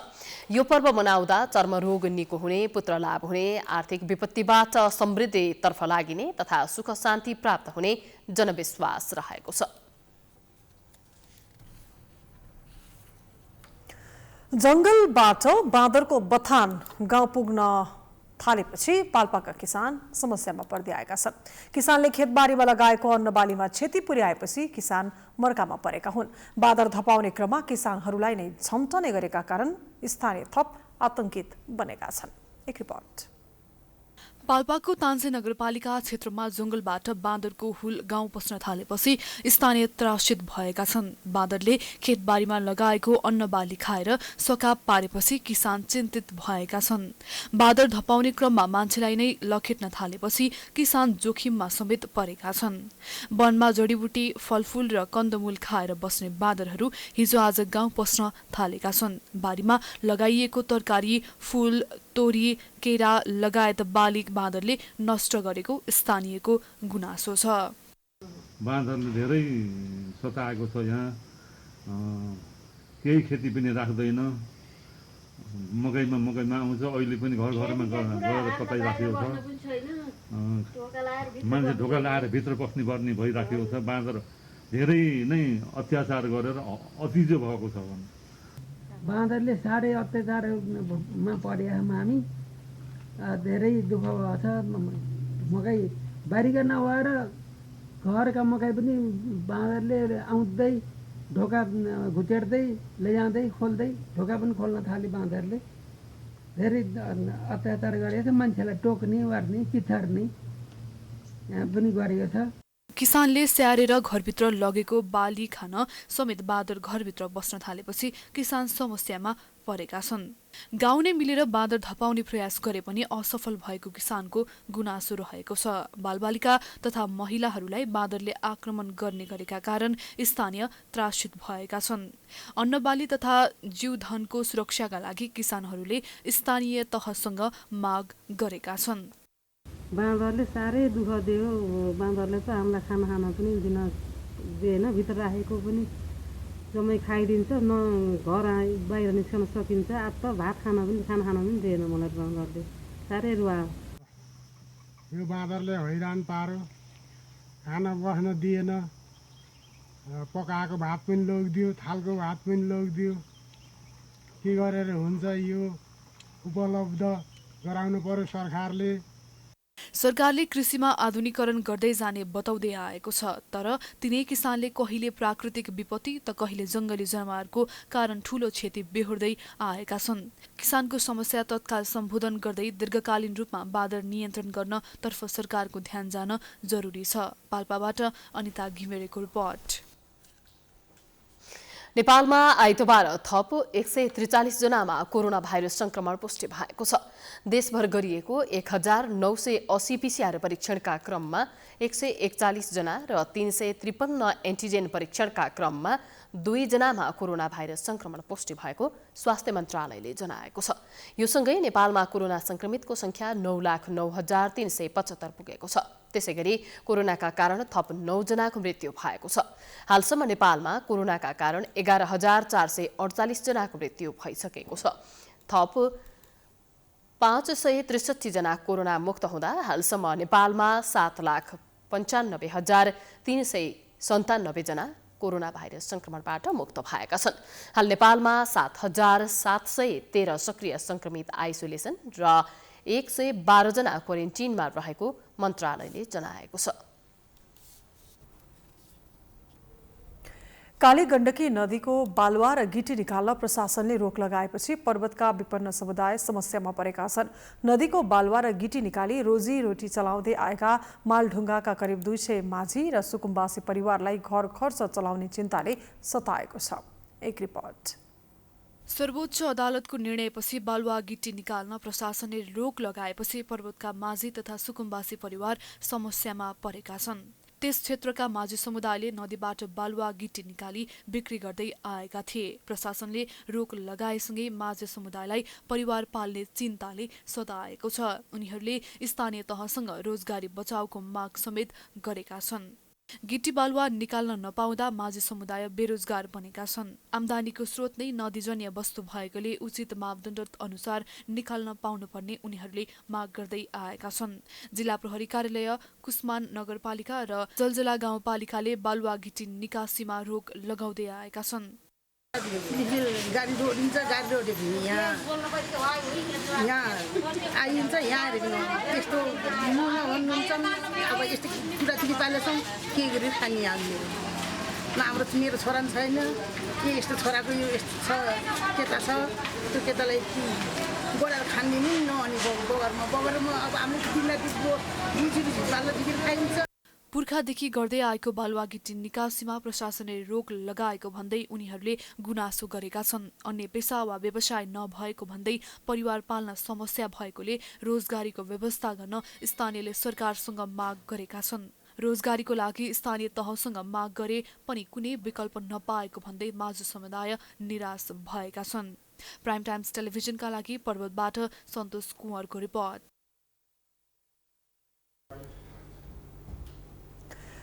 यो पर्व मनाउँदा चर्मरोग निको हुने, पुत्र लाभ हुने, आर्थिक विपत्तिबाट समृद्धितर्फ लागिने तथा सुख शान्ति प्राप्त हुने जनविश्वास रहेको छ। जंगलबाट बाँदरको बथान गाउँ पुग्न थालेपछि पाल्पाका किसान समस्यामा पर्दै आएका छन्। किसानले खेतबारीमा लगाएको अन्नबालीमा क्षति पुर्याएपछि किसान मर्कामा परेका हुन्। बाँदर धपाउने क्रममा किसानहरूलाई नै झम्टने गरेका कारण स्थानीय थप आतंकित बनेका छन्। एक रिपोर्ट। पाल्पाको तान्से नगरपालिका क्षेत्रमा जंगलबाट बाँदरको हुल गाउँ पस्न थालेपछि स्थानीय त्रासित भएका छन्। बाँदरले खेतबारीमा लगाएको अन्नबाली खाएर सकाप पारेपछि किसान चिन्तित भएका छन्। बाँदर धपाउने क्रममा मान्छेलाई नै लखेट्न थालेपछि किसान जोखिममा समेत परेका छन्। वनमा जडीबुटी, फलफूल र कन्दमूल खाएर बस्ने बाँदरहरू हिजो आज गाउँ पस्न थालेका छन्। बारीमा लगाइएको तरकारी, फूल, तोरी, केरा लगायत बाली बाँदरले नष्ट गरेको स्थानीयको गुनासो छ। बाँदरले धेरै सताएको छ। यहाँ केही खेती पनि राख्दैन। मकैमा आउँछ, अहिले पनि घर घरमा गएर कतै राखेको छ। मान्छे ढोका लाएर भित्र बस्ने पर्ने भइराखेको छ। बाँदर धेरै नै अत्याचार गरेर अतिजो भएको छ। बाँदरले साह्रै अत्याचारमा परेछौँ हामी, धेरै दुःख भएको छ। मकै बारीका नभएर घरका मकै पनि बाँदरले आउँदै ढोका घुटेर्दै लैजाँदै खोल्दै, ढोका पनि खोल्न थाले बाँदरले। धेरै अत्याचार गरेको छ, मान्छेलाई टोक्ने वार्ने पिछार्ने पनि गरेको छ। किसानले स्याहारेर घरभित्र लगेको बाली खान समेत बाँदर घरभित्र बस्न थालेपछि किसान समस्यामा परेका छन्। गाउँ नै मिलेर बाँदर धपाउने प्रयास गरे पनि असफल भएको किसानको गुनासो रहेको छ। बालबालिका तथा महिलाहरूलाई बाँदरले आक्रमण गर्ने गरेका कारण स्थानीय त्रासित भएका छन्। अन्नबाली तथा जीवधनको सुरक्षाका लागि किसानहरूले स्थानीय तहसँग माग गरेका छन्। बाँदरले साह्रै दुःख दियो। बाँदरले त हामीलाई खाना खान पनि दिएन, भित्र राखेको पनि जम्मै खाइदिन्छ, न घर बाहिर निस्कन सकिन्छ। आज त भात खाना पनि दिएन मलाई बाँदरले, साह्रै रुवायो। यो बाँदरले हैरान पार्यो, खाना बस्न दिएन, पकाएको भात पनि लगिदियो, थालको भात पनि लगिदियो। के गरेर हुन्छ, यो उपलब्ध गराउनु पर्यो सरकारले। सरकारले कृषिमा आधुनिकीकरण गर्दै जाने बताउँदै आएको छ, तर तिनै किसानले कहिले प्राकृतिक विपत्ति त कहिले जंगली जनावरको कारण ठूलो क्षति बेहोर्दै आएका छन्। किसानको समस्या तत्काल सम्बोधन गर्दै दीर्घकालीन रूपमा बाँदर नियन्त्रण गर्न तर्फ सरकारको ध्यान जान जरुरी छ। पाल्पाबाट अनिता घिमिरेको रिपोर्ट। नेपालमा आइतबार थप 143 जनामा कोरोना भाइरस संक्रमण पुष्टि भएको छ। देशभर गरिएको 1980 पीसीआर परीक्षणका क्रममा 141 जना र 353 एन्टिजेन परीक्षणका क्रममा 2 जनामा कोरोना भाइरस संक्रमण पुष्टि भएको स्वास्थ्य मन्त्रालयले जनाएको छ। यो सँगै नेपालमा कोरोना संक्रमितको संख्या 9,09,375 पुगेको छ। त्यसैगरी कोरोनाका कारण थप 9 जनाको मृत्यु भएको छ। हालसम्म नेपालमा कोरोनाका कारण 11,448 जनाको मृत्यु भइसकेको छ। थप 563 जना कोरोना मुक्त हुँदा हालसम्म नेपालमा 7,95,397 जना कोरोना भाइरस संक्रमणबाट मुक्त भएका छन्। हाल नेपालमा 7,713 सक्रिय संक्रमित आइसोलेसन र 112 जना क्वारेन्टिनमा रहेको मन्त्रालयले जनाएको छ। काली गण्डकी नदीको बालुवा र गिटी निकाल्न प्रशासनले रोक लगाएपछि पर्वतका विपन्न समुदाय समस्यामा परेका छन्। नदीको बालुवा र गिटी निकाली रोजीरोटी चलाउँदै आएका मालढुङ्गाका करिब 200 माझी र सुकुम्बासी परिवारलाई घर खर्च चलाउने चिन्ताले सताएको छ। एक रिपोर्ट। सर्वोच्च अदालतको निर्णयपछि बालुवा गिटी निकाल्न प्रशासनले रोक लगाएपछि पर्वतका माझी तथा सुकुम्बासी परिवार समस्यामा परेका छन्। त्यस क्षेत्रका माझी समुदायले नदीबाट बालुवा गिटी निकाली बिक्री गर्दै आएका थिए। प्रशासनले रोक लगाएसँगै माझी समुदायलाई परिवार पाल्ने चिन्ताले सताएको छ। उनीहरूले स्थानीय तहसँग रोजगारी बचाउको माग समेत गरेका छन्। गिटी बालुवा निकाल्न नपाउँदा माझी समुदाय बेरोजगार बनेका छन्। आम्दानीको स्रोत नै नदीजन्य वस्तु भएकोले उचित मापदण्ड अनुसार निकाल्न पाउनुपर्ने उनीहरूले माग गर्दै आएका छन्। जिल्ला प्रहरी कार्यालय, कुस्मान नगरपालिका र जलजला गाउँपालिकाले बालुवा गिटी निकासीमा रोक लगाउँदै आएका छन्। गाडी रोडिन्छ, गाडी रोडेपछि यहाँ आइन्छ, यहाँ त्यस्तो भन्नुहुन्छ। अब यस्तो कुराचुरी पालेछौँ, के गरेर खाने हामीले न। हाम्रो मेरो छोरा पनि छैन, के यस्तो छोराको यो यस्तो छ, केटा छ, त्यो केटालाई गोडाएर खाने नि न। अनि बगरमा अब हाम्रो दिनलाई पाल्दा बिक्री खाइन्छ। पुर्खादेखि गर्दै आएको बालुवा गिटी निकासीमा प्रशासनले रोक लगाएको भन्दै उनीहरूले गुनासो गरेका छन्। अन्य पेसा वा व्यवसाय नभएको भन्दै परिवार पाल्न समस्या भएकोले रोजगारीको व्यवस्था गर्न स्थानीयले सरकारसँग माग गरेका छन्। रोजगारीको लागि स्थानीय तहसँग माग गरे पनि कुनै विकल्प नपाएको भन्दै माझी समुदाय निराश भएका छन्। प्राइम टाइम्स टेलिभिजनका लागि पर्वतबाट सन्तोष कुँवरको रिपोर्ट।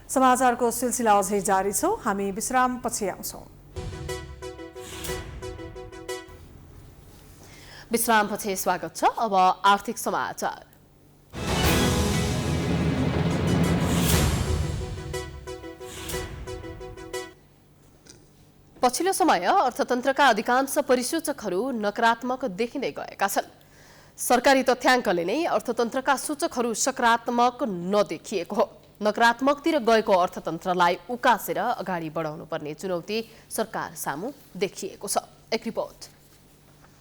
समाचारको सिलसिला अझै जारी छ। हामी विश्राम पछि आउँछौँ। विश्रामपछि स्वागत छ। अब आर्थिक समाचार। पछिल्लो समय अर्थतन्त्रका अधिकांश परिसूचकहरू नकारात्मक देखिँदै गएका छन्। सरकारी तथ्याङ्कले नै अर्थतन्त्रका सूचकहरू सकारात्मक नदेखिएको हो। नकारात्मकतिर गएको अर्थतन्त्रलाई उकासेर अगाडि बढाउनु पर्ने चुनौती सरकार सामु देखिएको छ। एक रिपोर्ट।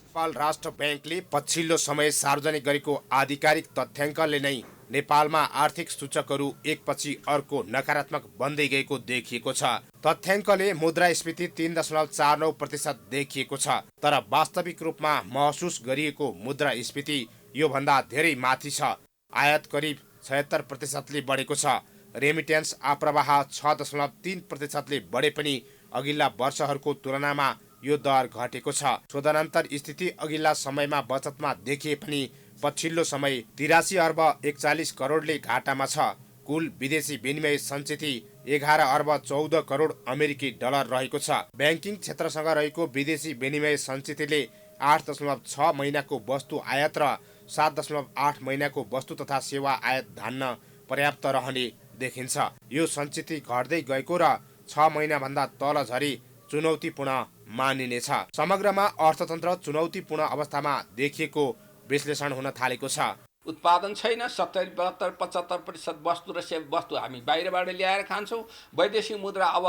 नेपाल राष्ट्र ब्याङ्कले पछिल्लो समय सार्वजनिक गरेको आधिकारिक तथ्याङ्कले नै नेपालमा आर्थिक सूचकहरू एकपछि अर्को नकारात्मक बन्दै गएको देखिएको छ। तथ्याङ्कले मुद्रास्फीति 3.49% देखिएको छ, तर वास्तविक रूपमा महसुस गरिएको मुद्रास्फीति योभन्दा धेरै माथि छ। आयात करिब 76%ले बढेको छ। रेमिटेन्स आप्रवाह 6.3%ले बढे पनि अघिल्ला वर्षहरूको तुलनामा यो दर घटेको छ। शोधनान्तर स्थिति अघिल्ला समयमा बचतमा देखिए पनि पछिल्लो समय 83 अर्ब 41 करोडले घाटामा छ। कुल विदेशी विनिमय सञ्चिति 11 अर्ब 14 करोड अमेरिकी डलर रहेको छ। ब्याङ्किङ क्षेत्रसँग रहेको विदेशी विनिमय सञ्चितिले 8.6 महिनाको वस्तु आयात र 7.8 महिनाको वस्तु तथा सेवा आयात धान्न पर्याप्त रहने देखिन्छ। यो सञ्चिति घट्दै गएको र 6 महिनाभन्दा तल झरी चुनौतीपूर्ण मानिनेछ। समग्रमा अर्थतन्त्र चुनौतीपूर्ण अवस्थामा देखिएको विश्लेषण हुन थालेको छ। उत्पादन छैन, 70, 72, 75% वस्तु र सेवा वस्तु हामी बाहिरबाट ल्याएर खान्छौँ। वैदेशिक मुद्रा अब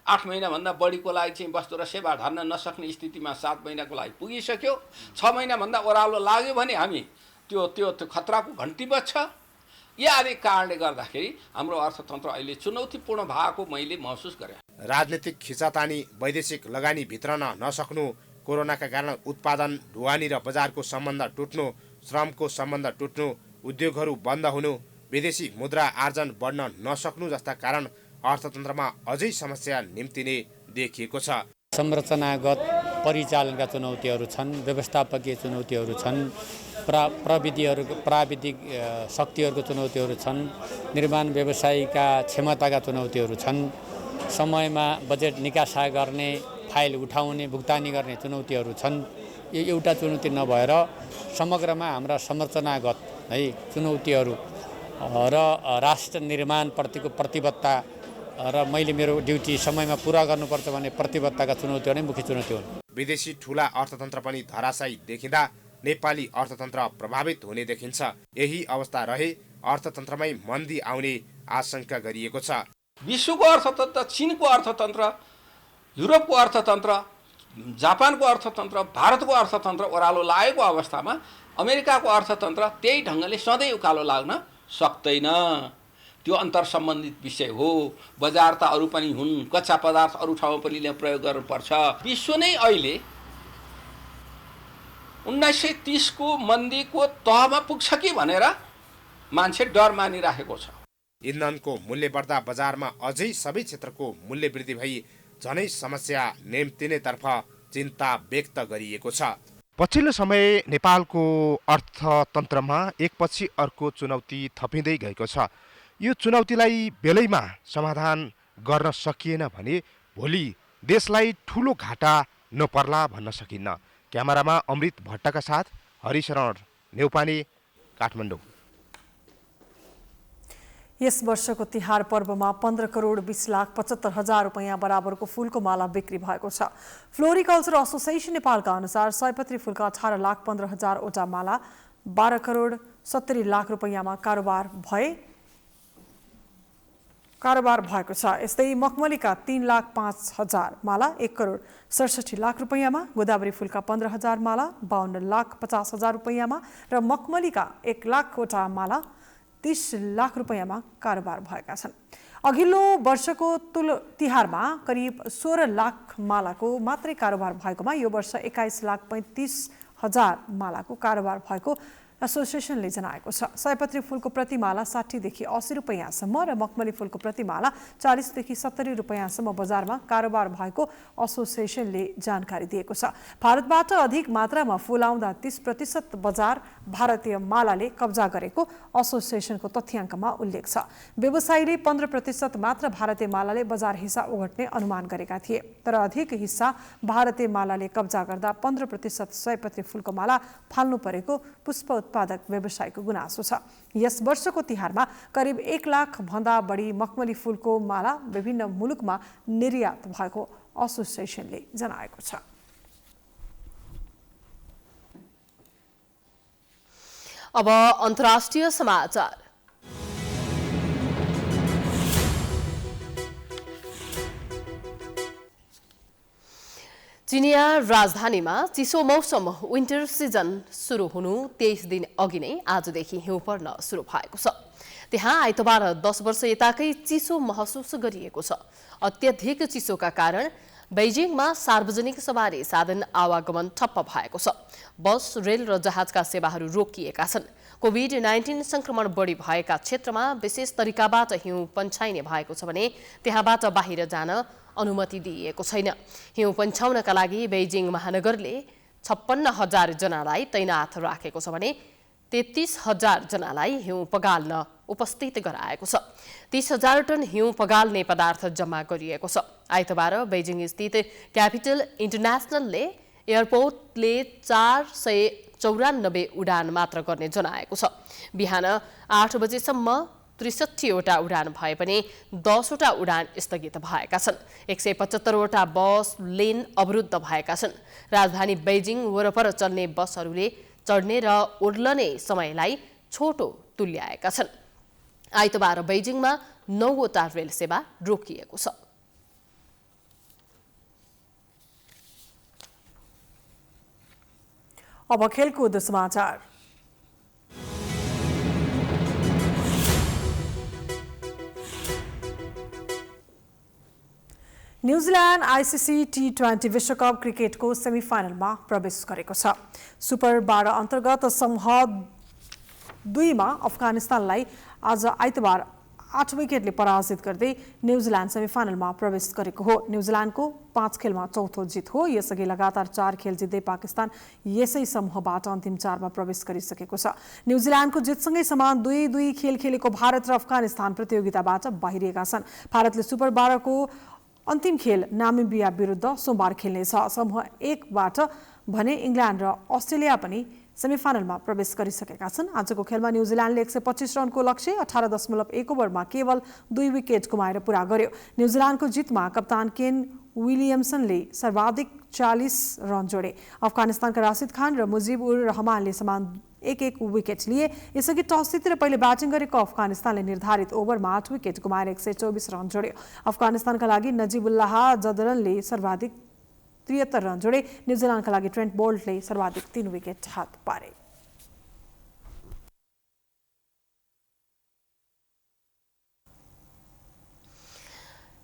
8 महिनाभन्दा बढीको लागि चाहिँ वस्तु र सेवा ढाल्न नसक्ने स्थितिमा 7 महिनाको लागि पुगिसक्यो। 6 महिनाभन्दा ओह्रालो लाग्यो भने हामी त्यो खतराको घन्टी बज्छ। यी आदि कारणले गर्दाखेरि हाम्रो अर्थतन्त्र अहिले चुनौतीपूर्ण भएको मैले महसुस गरेँ। राजनीतिक खिचातानी, वैदेशिक लगानी भित्रन नसक्नु, कोरोनाका कारण उत्पादन, ढुवानी र बजारको सम्बन्ध टुट्नु, श्रमको सम्बन्ध टुट्नु, उद्योगहरू बन्द हुनु, विदेशी मुद्रा आर्जन बढ्न नसक्नु जस्ता कारण अर्थतन्त्रमा अझै समस्या निम्तिने देखिएको छ। संरचनागत परिचालनका चुनौतीहरू छन्, व्यवस्थापकीय चुनौतीहरू छन्, प्राविधिक शक्तिहरूको चुनौतीहरू छन्, निर्माण व्यवसायीका क्षमताका चुनौतीहरू छन्, समयमा बजेट निकासा गर्ने, फाइल उठाउने, भुक्तानी गर्ने चुनौतीहरू छन्। यो एउटा चुनौती नभएर समग्रमा हाम्रा संरचनागत चुनौतीहरू र राष्ट्र निर्माणप्रतिको प्रतिबद्धता र मैले मेरो ड्युटी समयमा पुरा गर्नुपर्छ भन्ने प्रतिबद्धताका चुनौतीहरू नै मुख्य चुनौती हुन्। विदेशी ठुला अर्थतन्त्र पनि धराशायी देखिँदा नेपाली अर्थतन्त्र प्रभावित हुने देखिन्छ। यही अवस्था रहे अर्थतन्त्रमै मन्दी आउने आशंका गरिएको छ। विश्वको अर्थतन्त्र, चीनको अर्थतन्त्र, युरोपको अर्थतन्त्र, जापानको अर्थतन्त्र, भारतको अर्थतन्त्र ओह्रालो लागेको अवस्थामा अमेरिकाको अर्थतन्त्र त्यही ढङ्गले सधैँ उकालो लाग्न सक्दैन। त्यो अन्तर सम्बन्धित विषय हो। बजार त अरू पनि हुन्, कच्चा पदार्थ अरू ठाउँमा पनि प्रयोग गर्नुपर्छ। विश्व नै अहिले 1930 को मन्दीको तहमा पुग्छ कि भनेर मान्छे डर मानिराखेको छ। इन्धनको मूल्य बढ्दा बजारमा अझै सबै क्षेत्रको मूल्य वृद्धि भई झनै समस्या निम्तिनेतर्फ चिन्ता व्यक्त गरिएको छ। पछिल्लो समय नेपालको अर्थतन्त्रमा एकपछि अर्को चुनौती थपिँदै गएको छ। यो चुनौतीलाई बेलैमा समाधान गर्न सकिएन भने भोलि देशलाई ठुलो घाटा नपर्ला भन्न सकिन्न। क्यामेरामा अमृत भट्टका साथ हरिशरण नेउपाने, काठमाडौँ। यस वर्षको तिहार पर्वमा 15 करोड 20,75,000 रुपैयाँ बराबरको फूलको माला बिक्री भएको छ। फ्लोरिकल्चर एसोसिएसन नेपालका अनुसार सयपत्री फूलका 18,15,000 वटा माला 12 करोड 70 लाख रुपैयाँमा कारोबार भएको छ। यस्तै मखमलीका 3,05,000 माला 1 करोड 67 लाख रुपैयाँमा, गोदावरी फूलका 15,000 माला 52,50,000 रुपैयाँमा र मखमलीका 1 लाख वटा माला 30 लाख रुपैयाँमा कारोबार भएका छन्। अघिल्लो वर्षको तिहारमा करिब 16 लाख मालाको मात्रै कारोबार भएकोमा यो वर्ष 21,35,000 मालाको कारोबार भएको एसोसिएसनले जनाएको छ। सयपत्री फूलको प्रतिमाला 60 देखि 80 रुपैयाँसम्म र मखमली फूलको प्रतिमाला 40 देखि 70 रुपैयाँसम्म बजारमा कारोबार भएको एसोसिएसनले जानकारी दिएको छ। भारतबाट अधिक मात्रामा फूल आउँदा 30% बजार भारतीय मालाले कब्जा गरेको एसोसिएसनको तथ्याङ्कमा उल्लेख छ। व्यवसायीले 15% मात्र भारतीय मालाले बजार हिस्सा ओगट्ने अनुमान गरेका थिए, तर अधिक हिस्सा भारतीय मालाले कब्जा गर्दा 15% सयपत्री फूलको माला फाल्नु परेको पुष्प उत्पादक व्यवसायको गुनासो छ। यस वर्षको तिहारमा करिब 1 लाख भन्दा बढी मखमली फूलको माला विभिन्न मुलुकमा निर्यात भएको एसोसिएसनले जनाएको छ। अब अन्तर्राष्ट्रिय समाचार। चिनिया राजधानीमा चिसो मौसम विन्टर सिजन सुरु हुनु 23 दिन अघि नै आजदेखि हिउँ पर्न सुरु भएको छ। त्यहाँ आइतबार 10 वर्ष यताकै चिसो महसुस गरिएको छ। अत्यधिक चिसोका कारण बेइजिङमा सार्वजनिक सवारी साधन आवागमन ठप्प भएको छ। बस, रेल र जहाजका सेवाहरू रोकिएका छन्। कोभिड-19 संक्रमण बढी भएका क्षेत्रमा विशेष तरिकाबाट हिउँ पन्छाइने भएको छ भने त्यहाँबाट बाहिर जान अनुमति दिइएको छैन। हिउँ पन्छाउनका लागि बेइजिङ महानगरले 56,000 जनालाई तैनाथ राखेको छ भने 33,000 जनालाई हिउँ पगाल्न उपस्थित गराएको छ। 30,000 टन हिउँ पगाल्ने पदार्थ जम्मा गरिएको छ। आइतबार बेइजिङ स्थित क्यापिटल इन्टरनेसनलले एयरपोर्टले 494 उडान मात्र गर्ने जनाएको छ। बिहान 8 बजेसम्म 63 वटा उडान भए पनि 10 वटा उडान स्थगित भएका छन्। 175 वटा बस लेन अवरुद्ध भएका छन्। राजधानी बेइजिङ वरपर चल्ने बसहरूले चढ्ने र ओर्लने समयलाई छोटो तुल्याएका छन्। आइतबार बेइजिङमा 9 वटा रेल सेवा रोकिएको छ। अब खेलकुद समाचार। न्युजिल्यान्ड आइसिसी T20 विश्वकप क्रिकेटको सेमिफाइनलमा प्रवेश गरेको छ। सुपर 12 अन्तर्गत समूह 2 मा अफगानिस्तानलाई आज आइतबार 8 विकेटले पराजित गर्दै न्युजिल्यान्ड सेमिफाइनलमा प्रवेश गरेको हो। न्युजिल्यान्डको 5 खेलमा चौथो जित हो। यसअघि लगातार 4 खेल जित्दै पाकिस्तान यसै समूहबाट अन्तिम 4 मा प्रवेश गरिसकेको छ। न्युजिल्यान्डको जितसँगै समान 2-2 खेल खेलेको भारत र अफगानिस्तान प्रतियोगिताबाट बाहिरिएका छन्। भारतले सुपर 12 को अन्तिम खेल नामिबिया विरुद्ध सोमबार खेल्नेछ। समूह 1 बाट भने इङ्ल्यान्ड र अस्ट्रेलिया पनि सेमिफाइनलमा प्रवेश गरिसकेका छन्। आजको खेलमा न्युजिल्यान्डले 125 रनको लक्ष्य 18.1 ओभरमा केवल 2 विकेट गुमाएर पूरा गर्यो। न्युजिल्यान्डको जितमा कप्तान केन विलियमसनले सर्वाधिक 40 रन जोडे। अफगानिस्तानका राशिद खान र मुजिब उर रहमानले समान 1-1 विकेट लिए। यसअघि टस जितेर पहिले ब्याटिङ गरेको अफगानिस्तानले निर्धारित ओभरमा 8 विकेट गुमाएर 124 रन जोड्यो। अफगानिस्तानका लागि नजिबुल्लाह जदरनले सर्वाधिक 73 रन जोडे। न्युजिल्यान्डका लागि ट्रेन्ट बोल्टले सर्वाधिक 3 विकेट हात पारे।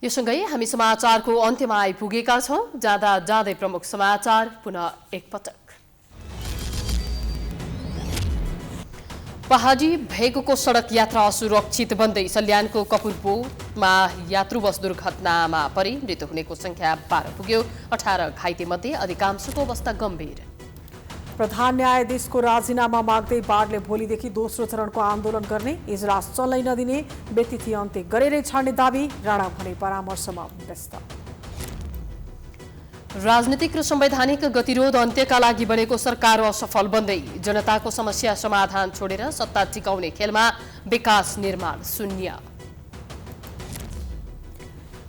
यो सँगै हामी समाचारको अन्त्यमा आइपुगेका छौं। जाँदा जाँदै प्रमुख समाचार पुनः एकपटक। पहाडी भेगको सडक यात्रा असुरक्षित बन्दै सल्यानको कपुरपोटमा यात्रु बस दुर्घटनामा परि मृत्यु हुनेको संख्या 12 पुग्यो। 18 घाइते मध्ये अधिकांशको अवस्था गम्भीर। प्रधान न्यायाधीशको राजीनामा माग्दै बारले भोलिदेखि दोस्रो चरणको आन्दोलन गर्ने, इजलास चल्नै नदिने, व्यतिथि अन्त्य गरेरै छाड्ने दाबी। राणा भने परामर्शमा व्यस्त। राजनीतिक र संवैधानिक गतिरोध अन्त्यका लागि बनेको सरकार असफल बन्दै जनताको समस्या समाधान छोडेर सत्ता टिकाउने खेलमा विकास निर्माण शून्य।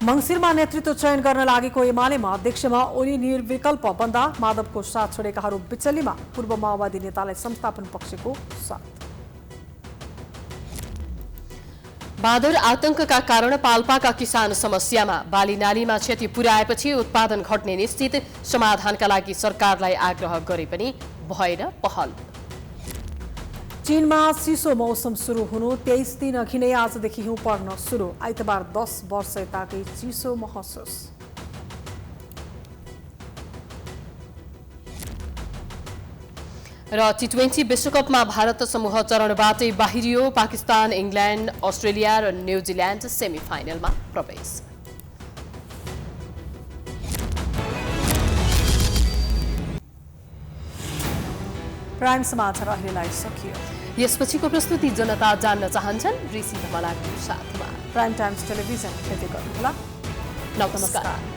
मङ्सिरमा नेतृत्व चयन गर्न लागेको एमालेमा अध्यक्षमा ओली निर्विकल्प बन्दा माधवको साथ छोडेकाहरू बिचल्लीमा। पूर्व माओवादी नेतालाई संस्थापन पक्षको साथ। बाँदर आतंकका कारण पाल्पाका किसान समस्यामा। बाली नालीमा क्षति पुर्याएपछि उत्पादन घट्ने निश्चित। समाधानका लागि सरकारलाई आग्रह गरे पनि भएन पहल। चीनमा चिसो मौसम सुरु हुनु 23 दिन अघि नै आजदेखि हिउँ पर्न सुरु। आइतबार 10 वर्ष यताकै चिसो महसुस। र T20 विश्वकपमा भारत समूह चरणबाटै बाहिरियो। पाकिस्तान, इङ्ल्यान्ड, अस्ट्रेलिया र न्युजिल्यान्ड सेमिफाइनलमा प्रवेश। प्राइम समाचार अहिलेलाई सकियो। यसपछिको प्रस्तुति जनता जान्न चाहन्छन् ऋषि धमलाको साथमा। प्राइम टाइम्स टेलिभिजन हेर्दै गर्नुहोला। नमस्कार।